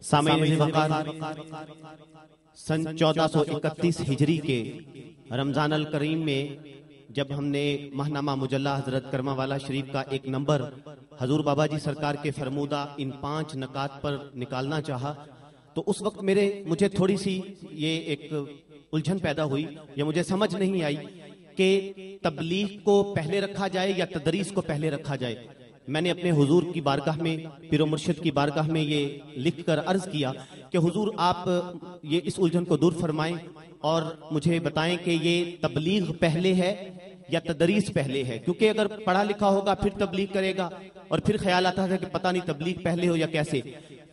سامعین وقار، سن 1431 ہجری کے رمضان الکریم میں جب ہم نے ماہنامہ مجلہ حضرت کرما والا شریف کا ایک نمبر حضور بابا جی سرکار کے فرمودہ ان 5 نکات پر نکالنا چاہا تو اس وقت مجھے تھوڑی سی یہ ایک الجھن پیدا ہوئی یا مجھے سمجھ نہیں آئی کہ تبلیغ کو پہلے رکھا جائے یا تدریس کو پہلے رکھا جائے۔ میں نے اپنے حضور کی بارگاہ میں، پیر و مرشد کی بارگاہ میں یہ لکھ کر عرض کیا کہ حضور آپ یہ اس الجھن کو دور فرمائیں اور مجھے بتائیں کہ یہ تبلیغ پہلے ہے یا تدریس پہلے ہے، کیونکہ اگر پڑھا لکھا ہوگا پھر تبلیغ کرے گا اور پھر خیال آتا ہے کہ پتہ نہیں تبلیغ پہلے ہو یا کیسے۔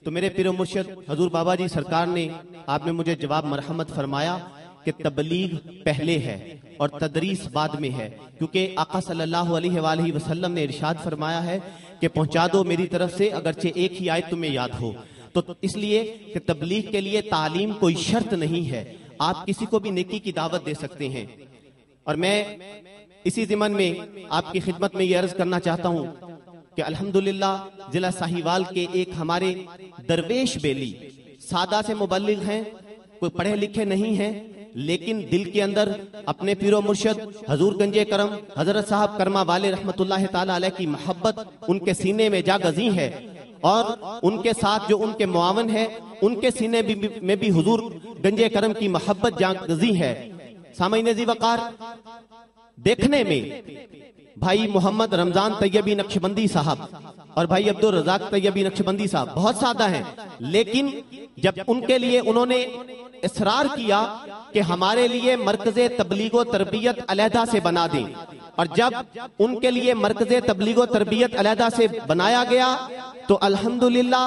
تو میرے پیر و مرشد حضور بابا جی سرکار نے آپ نے مجھے جواب مرحمت فرمایا کہ تبلیغ پہلے ہے اور تدریس بعد میں ہے، کیونکہ آقا صلی اللہ علیہ وآلہ وسلم نے ارشاد فرمایا ہے کہ پہنچا دو میری طرف سے اگرچہ ایک ہی آیت تمہیں یاد ہو۔ تو اس لیے کہ تبلیغ کے لیے تعلیم کوئی شرط نہیں ہے، آپ کسی کو بھی نیکی کی دعوت دے سکتے ہیں۔ اور میں اسی ضمن میں آپ کی خدمت میں یہ عرض کرنا چاہتا ہوں کہ الحمدللہ ضلع ساہیوال کے ایک ہمارے درویش بیلی سادہ سے مبلغ ہیں، کوئی پڑھے لکھے نہیں ہیں، لیکن دل کے اندر اپنے پیر و مرشد حضور گنج کرم حضرت صاحب کرما والے رحمت اللہ تعالی علیہ کی محبت ان کے سینے میں جا گزی ہے، اور ان کے ساتھ جو ان کے معاون ہے ان کے سینے میں بھی حضور گنج کرم کی محبت جا گزی ہے۔ سامعین ذی وقار، دیکھنے میں بھائی محمد رمضان طیبی نقشبندی صاحب اور بھائی عبدالرزاق طیبی نقشبندی صاحب بہت سادہ ہیں، لیکن جب ان کے لیے انہوں نے اصرار کیا کہ ہمارے لیے مرکز تبلیغ و تربیت علیحدہ سے بنا دیں، اور جب ان کے لیے مرکز تبلیغ و تربیت علیحدہ سے بنایا گیا تو الحمدللہ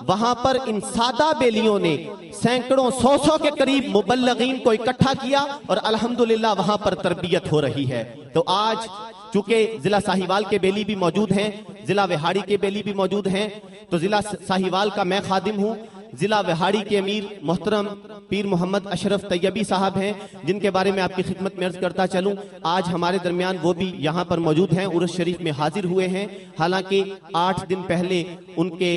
وہاں پر ان سادہ بیلیوں نے سینکڑوں سو کے قریب مبلغین کو اکٹھا کیا اور الحمدللہ وہاں پر تربیت ہو رہی ہے۔ تو آج چونکہ ضلع ساہیوال کے بیلی بھی موجود ہیں، ضلع وہاڑی کے بیلی بھی موجود ہیں، تو ضلع ساہیوال کا میں خادم ہوں، ضلع وہاڑی کے امیر محترم پیر محمد اشرف طیبی صاحب ہیں جن کے بارے میں آپ کی خدمت میں عرض کرتا چلوں۔ آج ہمارے درمیان وہ بھی یہاں پر موجود ہیں، عرس شریف میں حاضر ہوئے ہیں، حالانکہ 8 دن پہلے ان کے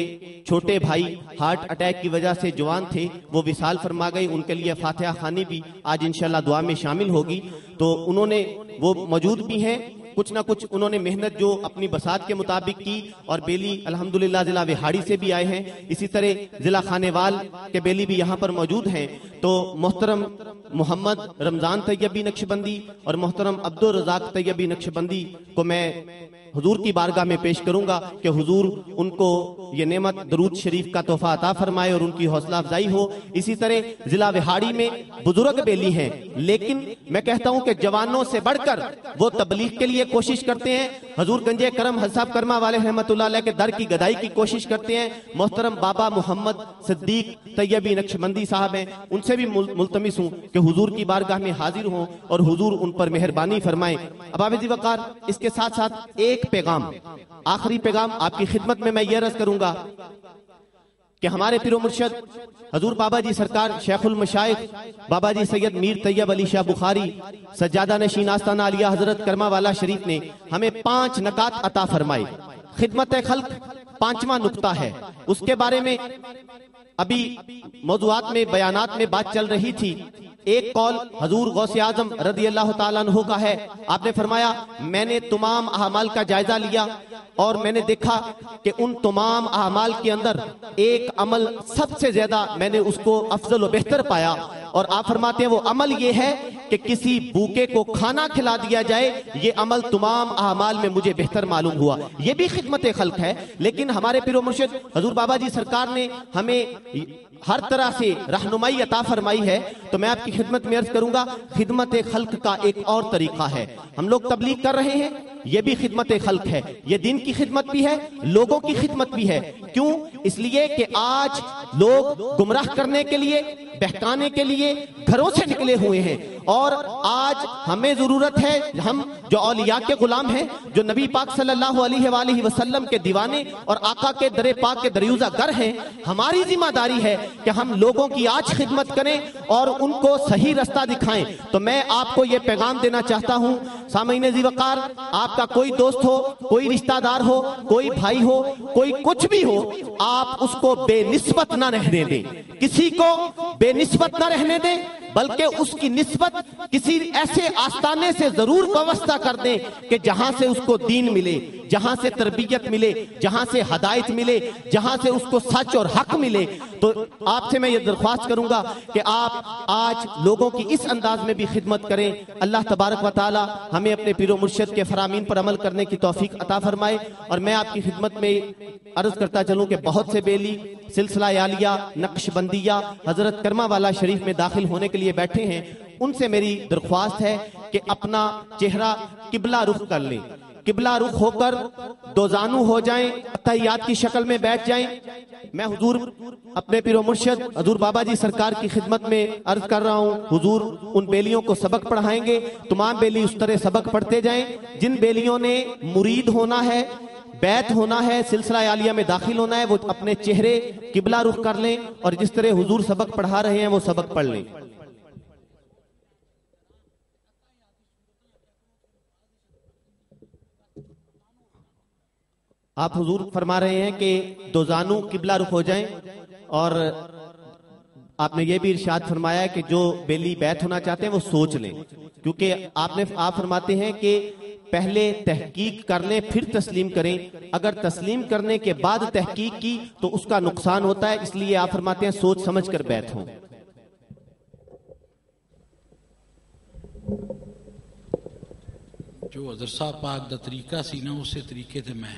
چھوٹے بھائی ہارٹ اٹیک کی وجہ سے جوان تھے، وہ وصال فرما گئے، ان کے لیے فاتحہ خوانی بھی آج انشاءاللہ دعا میں شامل ہوگی۔ تو انہوں نے وہ موجود بھی ہیں، کچھ نہ کچھ انہوں نے محنت جو اپنی بساط کے مطابق کی، اور بیلی الحمدللہ ضلع وہاڑی سے بھی آئے ہیں، اسی طرح ضلع خانیوال کے بیلی بھی یہاں پر موجود ہیں۔ تو محترم محمد رمضان طیبی نقشبندی اور محترم عبدالرزاق طیبی نقشبندی کو میں حضور کی بارگاہ میں پیش کروں گا کہ حضور ان کو یہ نعمت درود شریف کا تحفہ عطا فرمائے اور ان کی حوصلہ افزائی ہو۔ اسی طرح ضلع وہاڑی میں بزرگ بیلی ہیں، لیکن میں کہتا ہوں کہ جوانوں سے بڑھ کر وہ تبلیغ کے لیے کوشش کرتے ہیں، حضور گنج کرم حضرت صاحب کرما والے رحمت اللہ علیہ کے در کی گدائی کی کوشش کرتے ہیں۔ محترم بابا محمد صدیق طیبی نقشبندی صاحب ہیں، ان سے بھی ملتمس ہوں کہ حضور کی بارگاہ میں حاضر ہوں اور حضور ان پر مہربانی فرمائیں۔ اباب ذی وقار، اس کے ساتھ ساتھ ایک پیغام، آخری پیغام آپ کی خدمت میں یہ عرض کروں گا کہ ہمارے پیر و مرشد حضور بابا جی سرکار شیخ المشائخ بابا جی سید میر طیب علی شاہ بخاری سجادہ نشین آستانہ عالیہ حضرت کرما والا شریف نے ہمیں 5 نکات عطا فرمائے۔ خدمت خلق 5واں نکتہ ہے، اس کے بارے میں ابھی موضوعات میں بیانات میں بات چل رہی تھی۔ ایک قول حضور غوث اعظم رضی اللہ تعالیٰ عنہ کا ہے، آپ نے فرمایا میں نے تمام اعمال کا جائزہ لیا اور میں نے دیکھا کہ ان تمام اعمال کے اندر ایک عمل سب سے زیادہ میں نے اس کو افضل و بہتر پایا، اور آپ فرماتے ہیں وہ عمل یہ ہے کہ کسی بھوکے کو کھانا کھلا دیا جائے، یہ عمل تمام اعمال میں مجھے بہتر معلوم ہوا۔ یہ بھی خدمت خلق ہے، لیکن ہمارے پیر و مرشد حضور بابا جی سرکار نے ہمیں ہر طرح سے رہنمائی عطا فرمائی ہے۔ تو میں آپ کی خدمت میں عرض کروں گا، خدمت خلق کا ایک اور طریقہ ہے۔ ہم لوگ تبلیغ کر رہے ہیں، یہ بھی خدمت خلق ہے، یہ دین کی خدمت بھی ہے، لوگوں کی خدمت بھی ہے۔ کیوں؟ اس لیے کہ آج لوگ گمراہ کرنے کے لیے، بہکانے کے لیے گھروں سے نکلے ہوئے ہیں، اور آج ہمیں ضرورت ہے، ہم جو اولیاء کے غلام ہیں، جو نبی پاک صلی اللہ علیہ وآلہ وسلم کے دیوانے اور آقا کے در پاک کے دریوزہ گر ہیں، ہماری ذمہ داری ہے کہ ہم لوگوں کی آج خدمت کریں اور ان کو صحیح رستہ دکھائیں۔ تو میں آپ کو یہ پیغام دینا چاہتا ہوں، سامعین ذی وقار، آپ کا کوئی دوست ہو، کوئی رشتہ دار ہو، کوئی بھائی ہو، کوئی کچھ بھی ہو، آپ اس کو بے نسبت نہ رہنے دیں، کسی کو بے نسبت نہ رہنے دیں، بلکہ اس کی نسبت کسی ایسے آستانے سے ضرور وابستہ کر دیں کہ جہاں سے اس کو دین ملے، جہاں سے تربیت ملے، جہاں سے ہدایت ملے، جہاں سے اس کو سچ اور حق ملے۔ تو آپ سے میں یہ درخواست کروں گا کہ آپ آج لوگوں کی اس انداز میں بھی خدمت کریں۔ اللہ تبارک و تعالی ہمیں اپنے پیر و مرشد کے فرامین پر عمل کرنے کی توفیق عطا فرمائے۔ اور میں آپ کی خدمت میں عرض کرتا چلوں کہ بہت سے بیلی سلسلہ عالیہ نقش بندیہ حضرت کرما والا شریف میں داخل ہونے کے لیے بیٹھے ہیں، ان سے میری درخواست ہے کہ اپنا چہرہ قبلہ رخ کر لیں، قبلہ رخ ہو کر دو زانو ہو جائیں، تحیات کی شکل میں بیٹھ جائیں۔ میں حضور اپنے پیر و مرشد حضور بابا جی سرکار کی خدمت میں عرض کر رہا ہوں، حضور ان بیلیوں کو سبق پڑھائیں گے، تمام بیلی اس طرح سبق پڑھتے جائیں۔ جن بیلیوں نے مرید ہونا ہے، بیعت ہونا ہے، سلسلہ عالیہ میں داخل ہونا ہے، وہ اپنے چہرے قبلہ رخ کر لیں اور جس طرح حضور سبق پڑھا رہے ہیں وہ سبق پڑھ لیں۔ آپ حضور فرما رہے ہیں کہ دو زانو قبلہ رخ ہو جائیں، اور آپ نے یہ بھی ارشاد فرمایا ہے کہ جو بیلی بیعت ہونا چاہتے ہیں وہ سوچ لیں، کیونکہ آپ فرماتے ہیں کہ پہلے تحقیق کر لیں پھر تسلیم کریں۔ اگر تسلیم کرنے کے بعد تحقیق کی تو اس کا نقصان ہوتا ہے، اس لیے آپ فرماتے ہیں سوچ سمجھ کر بیعت ہوں۔ جو حضرت صاحب پاک دا طریقہ سی نا، اسی طریقے تے میں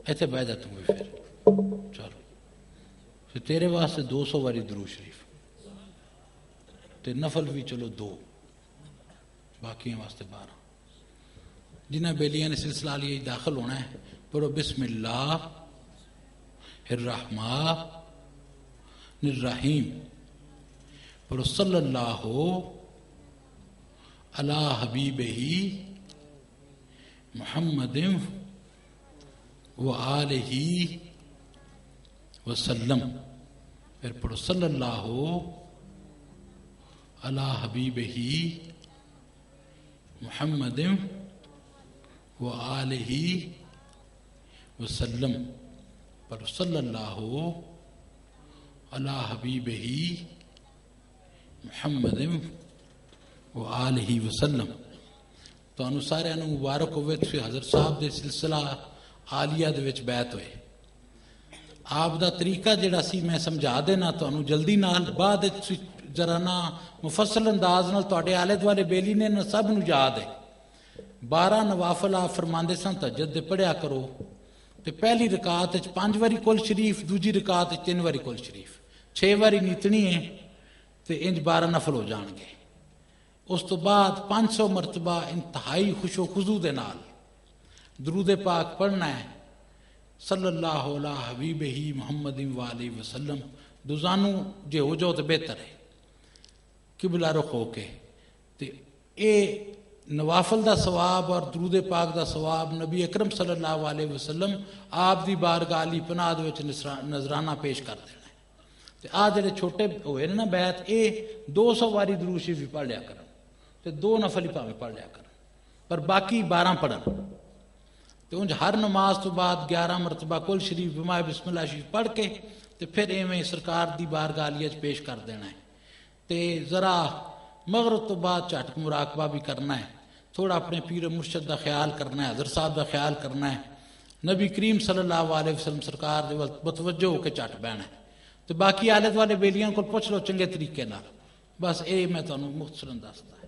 ایتھے بہ جاتا ہوں۔ پھر چلو پھر تیرے واسطے 200 واری درود شریف تے نفل بھی چلو 2، باقی واسطے 12۔ جنہ بیلیاں نے سلسلہ عالیہ داخل ہونا ہے، پڑھو بسم اللہ الرحمن الرحیم، پڑھو صلی اللہ علی حبیبہ محمد و آلہ وسلم، پھر پڑھو صلی اللہ علی حبیبہ محمد و آلہ وسلم، پڑھو صلی اللہ علی حبیبہ محمد و آلہ وسلم۔ تو انہوں سارے انہوں مبارک ہوئے تھے حضرت صاحب دے سلسلہ عالیہ دے وچ بیعت ہوئے۔ آپ دا طریقہ جڑا سی میں سمجھا دینا تو انہوں جلدی نال، بعد ذرا نا مفصل انداز نال تواڈے آلے دوالے بیلی نے سب نو یاد ہے۔ 12 نوافل آپ فرماندے سن تہجد دے پڑھیا کرو، تے پہلی رکعت وچ 5 واری کل شریف، دوجی رکعت وچ 3 واری کل شریف، 6 واری نیتنی ہے تے انج 12 نفل ہو جان گے۔ اس تو بعد 500 مرتبہ انتہائی خوش و خضوع دے نال درود پاک پڑھنا ہے، صلی اللہ علیہ حبیبہ محمد وآلہ وسلم۔ دوزانو جے ہو جاؤ تو بہتر ہے، قبلہ رخ ہو کے۔ تے اے نوافل دا ثواب اور درود پاک دا ثواب نبی اکرم صلی اللہ علیہ وسلم آپ دی بارگاہ علی پناہ دے وچ نذرانہ پیش کر دینا ہے۔ تے آ جڑے چھوٹے ہوئے نا بیعت، اے 200 واری درود شریف بھی پڑھ لیا کرن تے 2 نفل ہی پاویں پڑھ لیا کرن، پر باقی 12 پڑھن۔ تے انج ہر نماز تو بعد 11 مرتبہ کل شریف بما بسم اللہ شریف پڑھ کے تے پھر ایویں سرکار دی بارگاہ علیہ وچ پیش کر دینا ہے۔ تے ذرا مغرب تو بعد جھٹ مراقبہ بھی کرنا ہے، تھوڑا اپنے پیر مرشد دا خیال کرنا ہے، حضرت صاحب دا خیال کرنا ہے، نبی کریم صلی اللہ علیہ وسلم سرکار دے متوجہ ہو کے جھٹ بہنا ہے۔ تو باقی آلت والے بیلیاں کو پوچھ لو چنگے طریقے نال، بس اے میں تانوں مختصراً دسدا۔